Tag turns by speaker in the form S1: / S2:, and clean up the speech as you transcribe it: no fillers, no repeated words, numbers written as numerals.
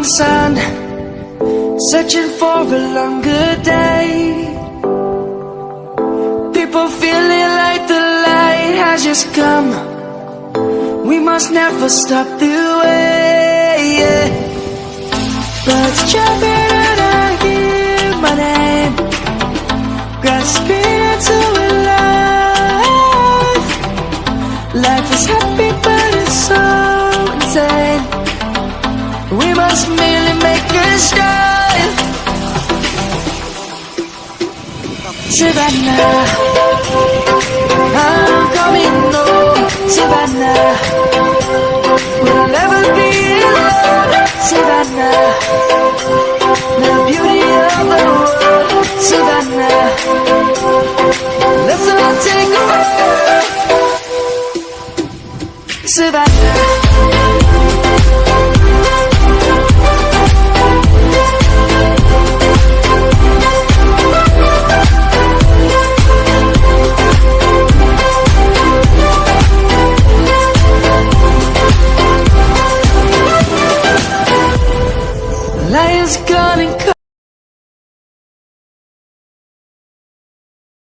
S1: morning sun, searching for a longer day. People feeling like the light has just come. We must never stop the way, yeah. Birds jumping and I hear my name, grasping into a life. Life is happy but it's so insane. We must merely make a start. Savannah, I'm coming home. Savannah, we'll never be alone. Savannah, the beauty of the world. Savannah, let's all take a ride. Savannah. Lions gone and